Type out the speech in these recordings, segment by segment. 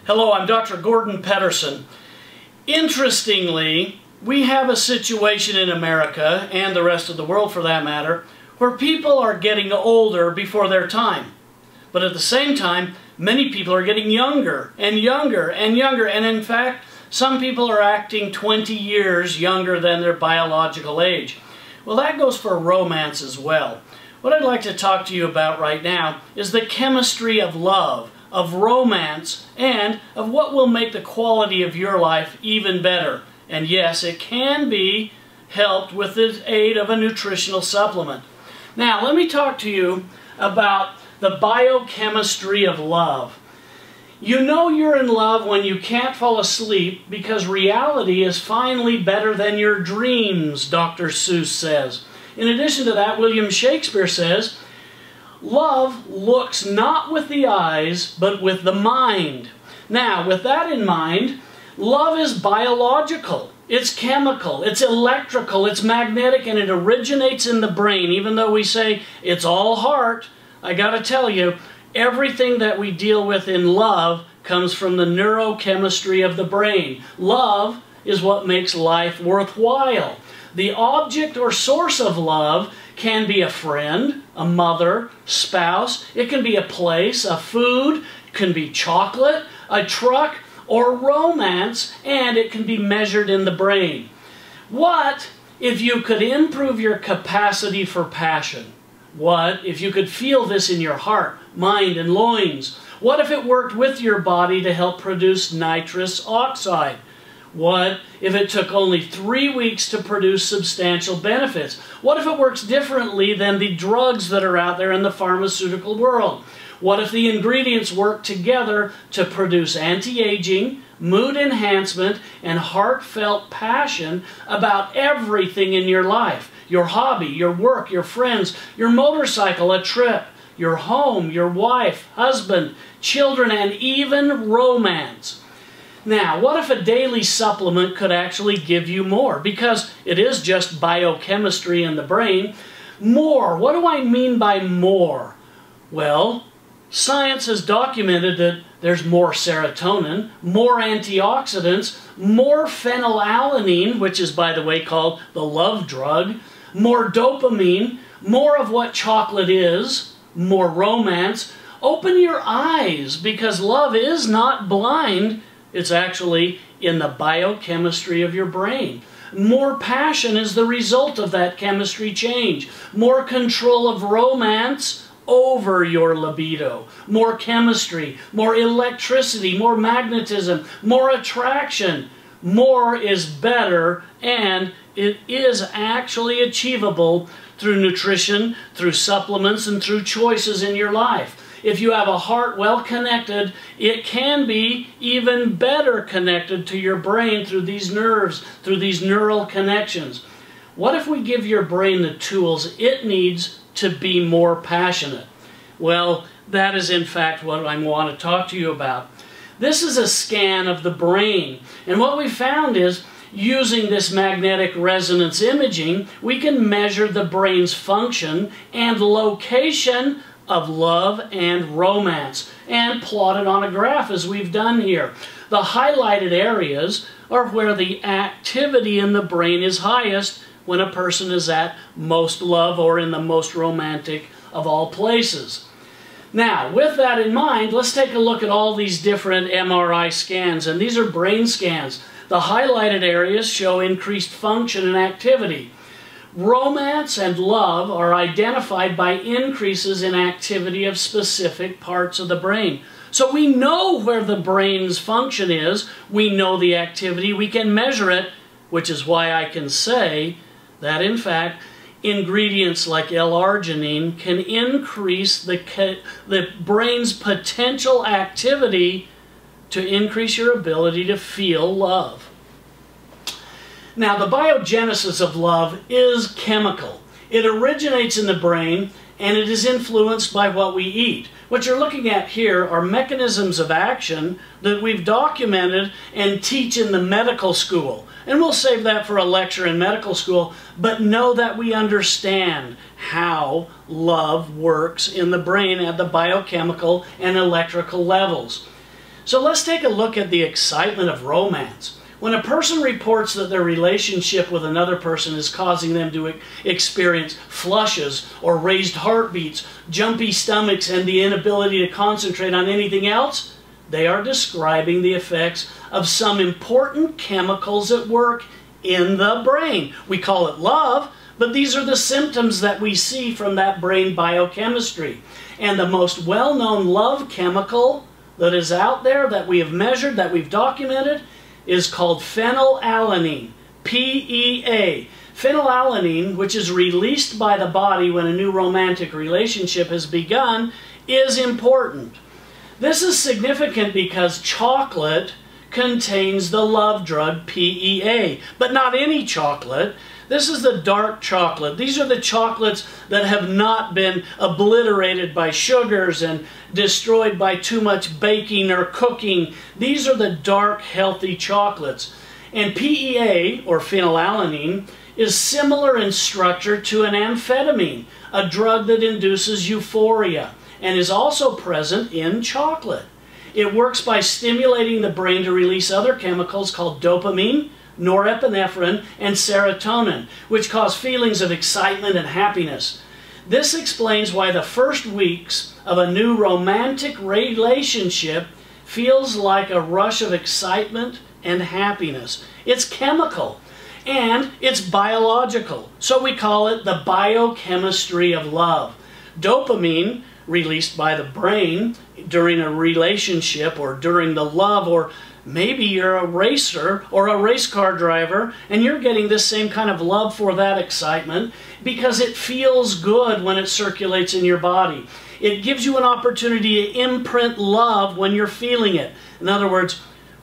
Hello, I'm Dr. Gorden Pedersen. Interestingly, we have a situation in America, and the rest of the world for that matter, where people are getting older before their time. But at the same time, many people are getting younger and younger and younger, and in fact, some people are acting 20 years younger than their biological age. Well, that goes for romance as well. What I'd like to talk to you about right now is the chemistry of love, of romance, and of what will make the quality of your life even better. And yes, it can be helped with the aid of a nutritional supplement. Now, let me talk to you about the biochemistry of love. You know you're in love when you can't fall asleep because reality is finally better than your dreams, Dr. Seuss says. In addition to that, William Shakespeare says, love looks not with the eyes, but with the mind. Now, with that in mind, love is biological, it's chemical, it's electrical, it's magnetic, and it originates in the brain. Even though we say it's all heart, I gotta tell you, everything that we deal with in love comes from the neurochemistry of the brain. Love is what makes life worthwhile. The object or source of love can be a friend, a mother, spouse. It can be a place, a food, it can be chocolate, a truck, or romance, and it can be measured in the brain. What if you could improve your capacity for passion? What if you could feel this in your heart, mind, and loins? What if it worked with your body to help produce nitrous oxide? What if it took only 3 weeks to produce substantial benefits? What if it works differently than the drugs that are out there in the pharmaceutical world? What if the ingredients work together to produce anti-aging, mood enhancement, and heartfelt passion about everything in your life? Your hobby, your work, your friends, your motorcycle, a trip, your home, your wife, husband, children, and even romance. Now, what if a daily supplement could actually give you more? Because it is just biochemistry in the brain. More. What do I mean by more? Well, science has documented that there's more serotonin, more antioxidants, more phenylalanine, which is, by the way, called the love drug, more dopamine, more of what chocolate is, more romance. Open your eyes, because love is not blind. It's actually in the biochemistry of your brain. More passion is the result of that chemistry change. More control of romance over your libido. More chemistry, more electricity, more magnetism, more attraction. More is better, and it is actually achievable through nutrition, through supplements, and through choices in your life. If you have a heart well connected, it can be even better connected to your brain through these nerves, through these neural connections. What if we give your brain the tools it needs to be more passionate? Well, that is in fact what I want to talk to you about. This is a scan of the brain, and what we found is using this magnetic resonance imaging, we can measure the brain's function and location of love and romance, and plot it on a graph as we've done here. The highlighted areas are where the activity in the brain is highest when a person is at most love or in the most romantic of all places. Now, with that in mind, let's take a look at all these different MRI scans, and these are brain scans. The highlighted areas show increased function and activity. Romance and love are identified by increases in activity of specific parts of the brain. So we know where the brain's function is, we know the activity, we can measure it, which is why I can say that in fact ingredients like L-arginine can increase the brain's potential activity to increase your ability to feel love. Now, the biogenesis of love is chemical. It originates in the brain, and it is influenced by what we eat. What you're looking at here are mechanisms of action that we've documented and teach in the medical school. And we'll save that for a lecture in medical school, but know that we understand how love works in the brain at the biochemical and electrical levels. So let's take a look at the excitement of romance. When a person reports that their relationship with another person is causing them to experience flushes or raised heartbeats, jumpy stomachs, and the inability to concentrate on anything else, they are describing the effects of some important chemicals at work in the brain. We call it love, but these are the symptoms that we see from that brain biochemistry. And the most well-known love chemical that is out there that we have measured, that we've documented, is called phenylalanine, PEA. Phenylalanine, which is released by the body when a new romantic relationship has begun, is important. This is significant because chocolate contains the love drug PEA, but not any chocolate. This is the dark chocolate. These are the chocolates that have not been obliterated by sugars and destroyed by too much baking or cooking. These are the dark, healthy chocolates. And PEA, or phenylalanine, is similar in structure to an amphetamine, a drug that induces euphoria, and is also present in chocolate. It works by stimulating the brain to release other chemicals called dopamine, norepinephrine, and serotonin, which cause feelings of excitement and happiness. This explains why the first weeks of a new romantic relationship feels like a rush of excitement and happiness. It's chemical and it's biological, so we call it the biochemistry of love. Dopamine, released by the brain during a relationship or during the love, or maybe you're a racer or a race car driver and you're getting this same kind of love for that excitement because it feels good when it circulates in your body. It gives you an opportunity to imprint love when you're feeling it. In other words,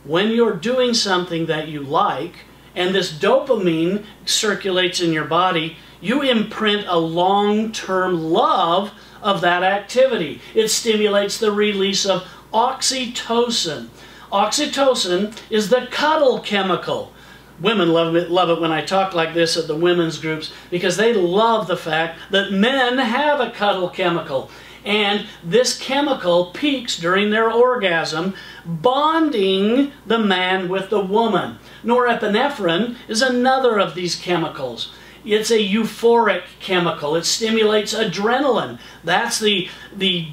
when you're doing something that you like and this dopamine circulates in your body, you imprint a long-term love of that activity. It stimulates the release of oxytocin. Oxytocin is the cuddle chemical. Women love it when I talk like this at the women's groups because they love the fact that men have a cuddle chemical. And this chemical peaks during their orgasm, bonding the man with the woman. Norepinephrine is another of these chemicals. It's a euphoric chemical. It stimulates adrenaline. That's the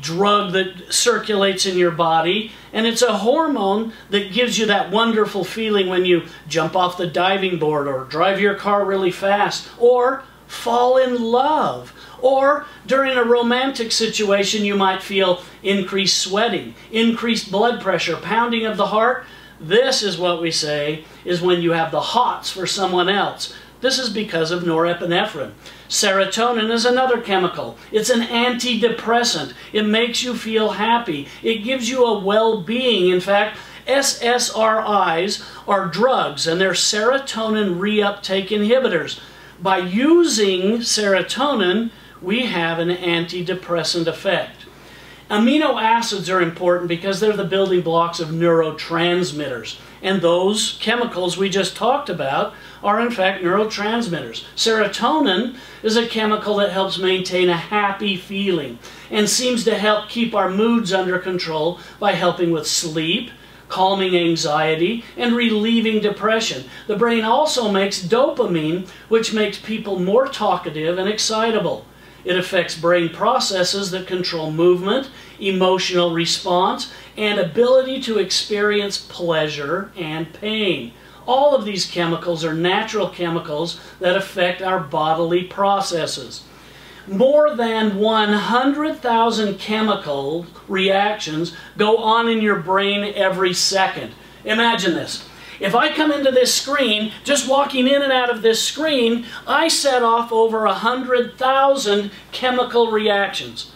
drug that circulates in your body. And it's a hormone that gives you that wonderful feeling when you jump off the diving board or drive your car really fast or fall in love. Or during a romantic situation, you might feel increased sweating, increased blood pressure, pounding of the heart. This is what we say is when you have the hots for someone else. This is because of norepinephrine. Serotonin is another chemical. It's an antidepressant. It makes you feel happy. It gives you a well-being. In fact, SSRIs are drugs, and they're serotonin reuptake inhibitors. By using serotonin, we have an antidepressant effect. Amino acids are important because they're the building blocks of neurotransmitters. And those chemicals we just talked about are in fact neurotransmitters. Serotonin is a chemical that helps maintain a happy feeling and seems to help keep our moods under control by helping with sleep, calming anxiety, and relieving depression. The brain also makes dopamine, which makes people more talkative and excitable. It affects brain processes that control movement, emotional response, and ability to experience pleasure and pain. All of these chemicals are natural chemicals that affect our bodily processes. More than 100,000 chemical reactions go on in your brain every second. Imagine this. If I come into this screen, just walking in and out of this screen, I set off over 100,000 chemical reactions.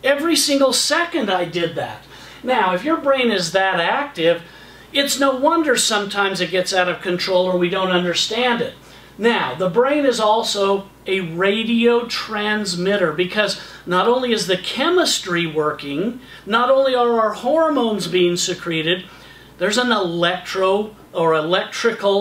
Every single second I did that. Now, if your brain is that active, it's no wonder sometimes it gets out of control or we don't understand it. Now, the brain is also a radio transmitter because not only is the chemistry working, not only are our hormones being secreted, there's an electrical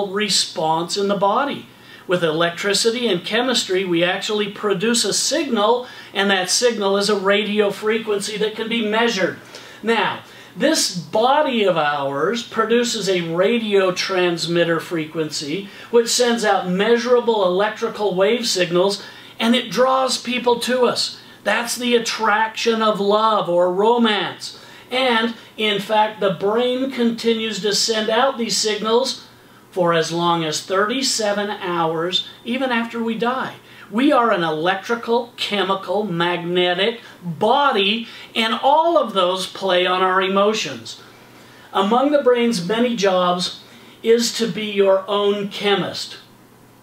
response in the body. With electricity and chemistry, we actually produce a signal, and that signal is a radio frequency that can be measured. Now, This body of ours produces a radio transmitter frequency which sends out measurable electrical wave signals, and it draws people to us. That's the attraction of love or romance. And, in fact, the brain continues to send out these signals for as long as 37 hours, even after we die. We are an electrical, chemical, magnetic body, and all of those play on our emotions. Among the brain's many jobs is to be your own chemist.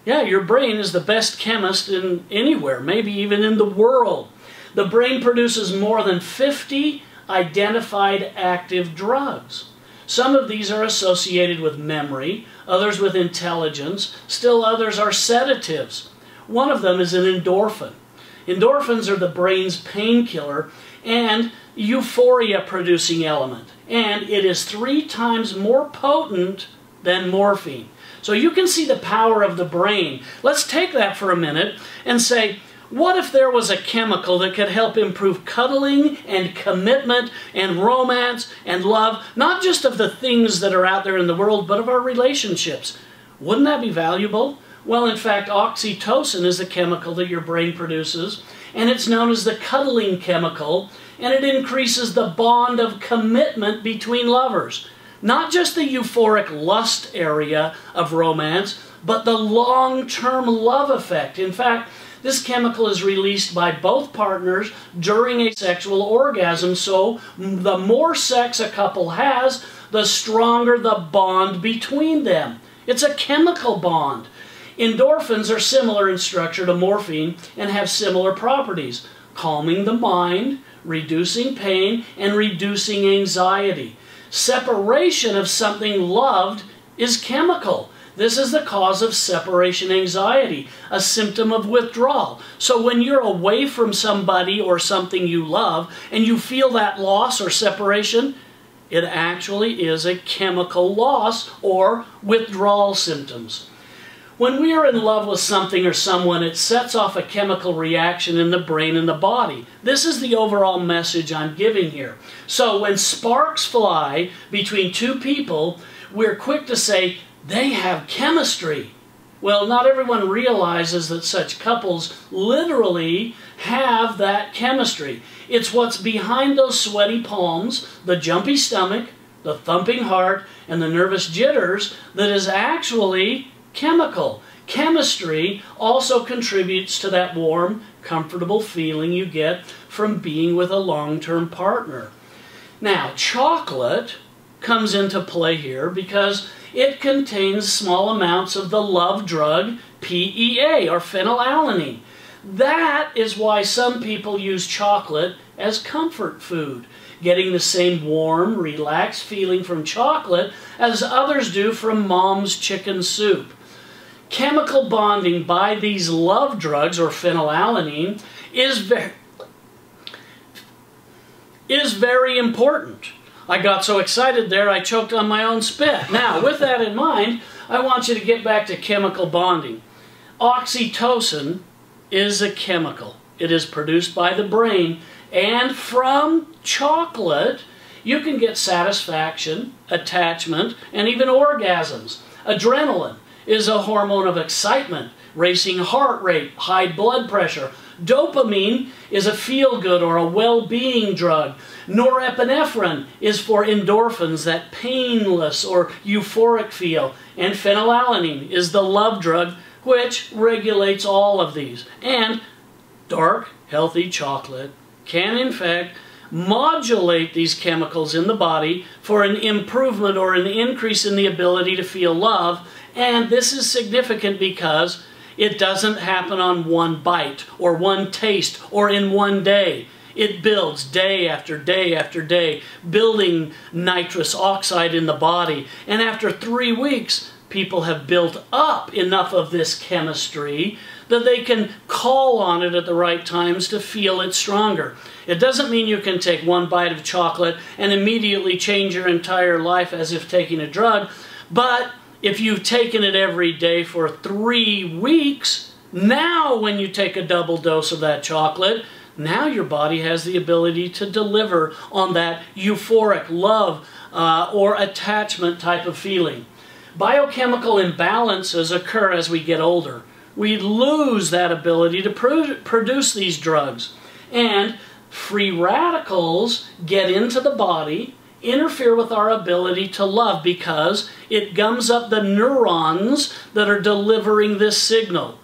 Yeah, your brain is the best chemist in anywhere, maybe even in the world. The brain produces more than 50 identified active drugs. Some of these are associated with memory, others with intelligence, still others are sedatives. One of them is an endorphin. Endorphins are the brain's painkiller and euphoria-producing element, and it is 3 times more potent than morphine. So you can see the power of the brain. Let's take that for a minute and say, what if there was a chemical that could help improve cuddling and commitment and romance and love, not just of the things that are out there in the world, but of our relationships? Wouldn't that be valuable? Well, in fact, oxytocin is the chemical that your brain produces, and it's known as the cuddling chemical, and it increases the bond of commitment between lovers. Not just the euphoric lust area of romance, but the long-term love effect. In fact, this chemical is released by both partners during a sexual orgasm, so the more sex a couple has, the stronger the bond between them. It's a chemical bond. Endorphins are similar in structure to morphine and have similar properties: calming the mind, reducing pain, and reducing anxiety. Separation of something loved is chemical. This is the cause of separation anxiety, a symptom of withdrawal. So when you're away from somebody or something you love and you feel that loss or separation, it actually is a chemical loss or withdrawal symptoms. When we are in love with something or someone, it sets off a chemical reaction in the brain and the body. This is the overall message I'm giving here. So when sparks fly between two people, we're quick to say, they have chemistry. Well, not everyone realizes that such couples literally have that chemistry. It's what's behind those sweaty palms, the jumpy stomach, the thumping heart, and the nervous jitters that is actually chemical. Chemistry also contributes to that warm, comfortable feeling you get from being with a long-term partner. Now, chocolate comes into play here because it contains small amounts of the love drug PEA, or phenylalanine. That is why some people use chocolate as comfort food, getting the same warm, relaxed feeling from chocolate as others do from mom's chicken soup. Chemical bonding by these love drugs, or phenylalanine, is very important. I got so excited there I choked on my own spit. Now, with that in mind, I want you to get back to chemical bonding. Oxytocin is a chemical. It is produced by the brain, and from chocolate you can get satisfaction, attachment, and even orgasms. Adrenaline is a hormone of excitement, racing heart rate, high blood pressure. Dopamine is a feel-good or a well-being drug. Norepinephrine is for endorphins, that painless or euphoric feel. And phenylalanine is the love drug, which regulates all of these. And dark, healthy chocolate can, in fact, modulate these chemicals in the body for an improvement or an increase in the ability to feel love. And this is significant because it doesn't happen on one bite or one taste or in one day. It builds day after day after day, building nitrous oxide in the body. And after 3 weeks, people have built up enough of this chemistry that they can call on it at the right times to feel it stronger. It doesn't mean you can take one bite of chocolate and immediately change your entire life as if taking a drug, but if you've taken it every day for 3 weeks, now when you take a double dose of that chocolate, now your body has the ability to deliver on that euphoric love or attachment type of feeling. Biochemical imbalances occur as we get older. We lose that ability to produce these drugs. And free radicals get into the body, interfere with our ability to love because it gums up the neurons that are delivering this signal.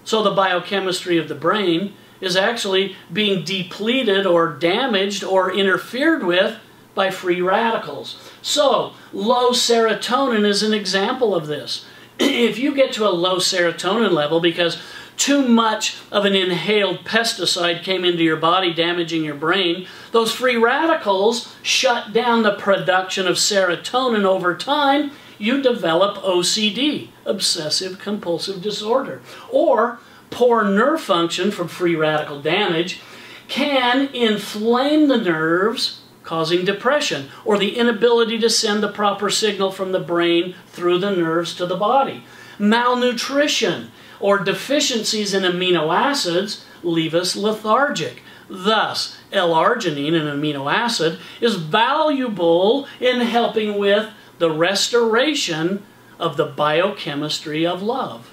So the biochemistry of the brain is actually being depleted or damaged or interfered with by free radicals. So low serotonin is an example of this. If you get to a low serotonin level because too much of an inhaled pesticide came into your body damaging your brain, those free radicals shut down the production of serotonin over time. You develop OCD, obsessive compulsive disorder. Or poor nerve function from free radical damage can inflame the nerves, causing depression, or the inability to send the proper signal from the brain through the nerves to the body. Malnutrition or deficiencies in amino acids leave us lethargic. Thus, L-arginine, an amino acid, is valuable in helping with the restoration of the biochemistry of love.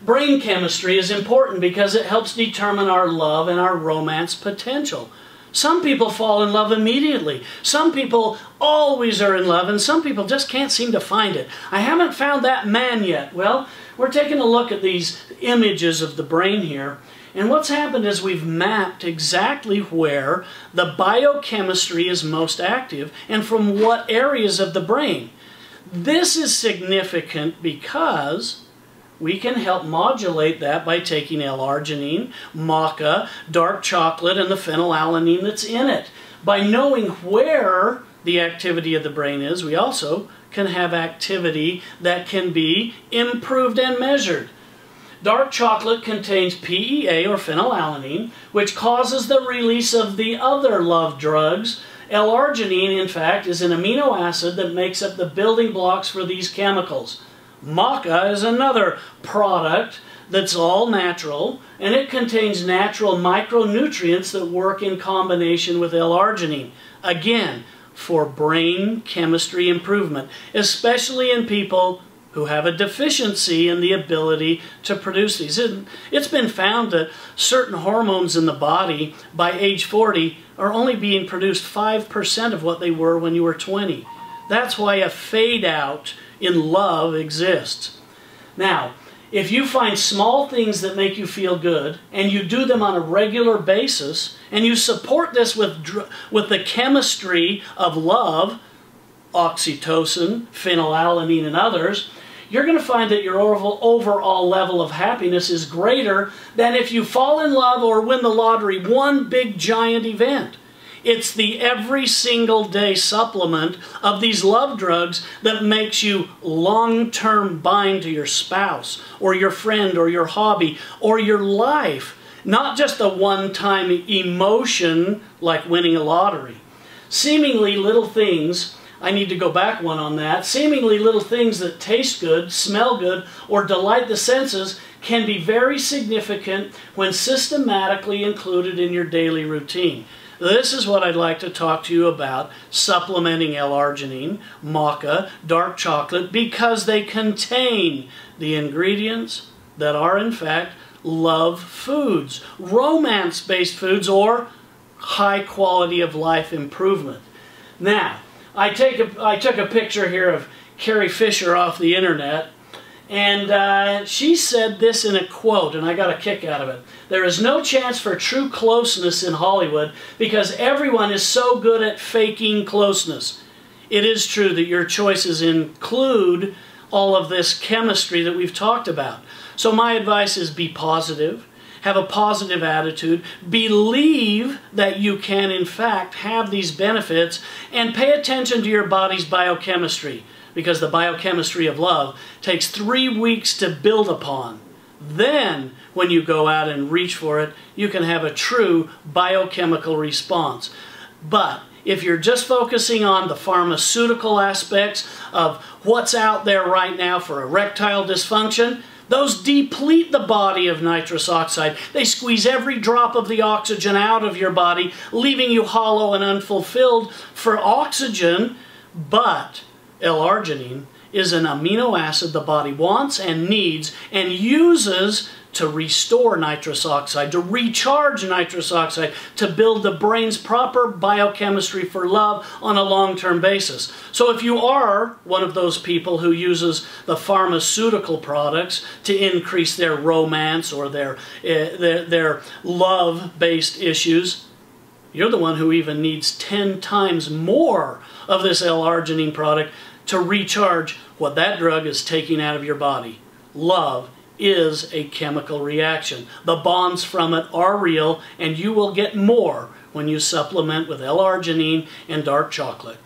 Brain chemistry is important because it helps determine our love and our romance potential. Some people fall in love immediately. Some people always are in love, and some people just can't seem to find it. I haven't found that man yet. Well, we're taking a look at these images of the brain here, and what's happened is we've mapped exactly where the biochemistry is most active and from what areas of the brain. This is significant because we can help modulate that by taking L-arginine, maca, dark chocolate, and the phenylalanine that's in it. By knowing where the activity of the brain is, we also can have activity that can be improved and measured. Dark chocolate contains PEA, or phenylalanine, which causes the release of the other love drugs. L-arginine, in fact, is an amino acid that makes up the building blocks for these chemicals. Maca is another product that's all natural, and it contains natural micronutrients that work in combination with L-arginine. Again, for brain chemistry improvement, especially in people who have a deficiency in the ability to produce these. It's been found that certain hormones in the body by age 40 are only being produced 5% of what they were when you were 20. That's why a fade out in love exists. Now, if you find small things that make you feel good and you do them on a regular basis and you support this with the chemistry of love, oxytocin, phenylalanine, and others, you're going to find that your overall level of happiness is greater than if you fall in love or win the lottery, one big giant event. It's the every single day supplement of these love drugs that makes you long-term bind to your spouse or your friend or your hobby or your life. Not just a one-time emotion like winning a lottery. Seemingly little things, I need to go back one on that, seemingly little things that taste good, smell good, or delight the senses can be very significant when systematically included in your daily routine. This is what I'd like to talk to you about, supplementing L-arginine, maca, dark chocolate, because they contain the ingredients that are in fact love foods, romance-based foods, or high quality of life improvement. Now, I took a picture here of Carrie Fisher off the internet, and she said this in a quote, and I got a kick out of it. There is no chance for true closeness in Hollywood because everyone is so good at faking closeness. It is true that your choices include all of this chemistry that we've talked about. So my advice is be positive, have a positive attitude, believe that you can in fact have these benefits, and pay attention to your body's biochemistry, because the biochemistry of love takes 3 weeks to build upon. Then, when you go out and reach for it, you can have a true biochemical response. But if you're just focusing on the pharmaceutical aspects of what's out there right now for erectile dysfunction, Those deplete the body of nitrous oxide. They squeeze every drop of the oxygen out of your body, leaving you hollow and unfulfilled for oxygen. But L-arginine is an amino acid the body wants and needs and uses to restore nitrous oxide, to recharge nitrous oxide, to build the brain's proper biochemistry for love on a long-term basis. So if you are one of those people who uses the pharmaceutical products to increase their romance or their love-based issues, you're the one who even needs 10 times more of this L-arginine product to recharge what that drug is taking out of your body. Love is a chemical reaction. The bonds from it are real, and you will get more when you supplement with L-arginine and dark chocolate.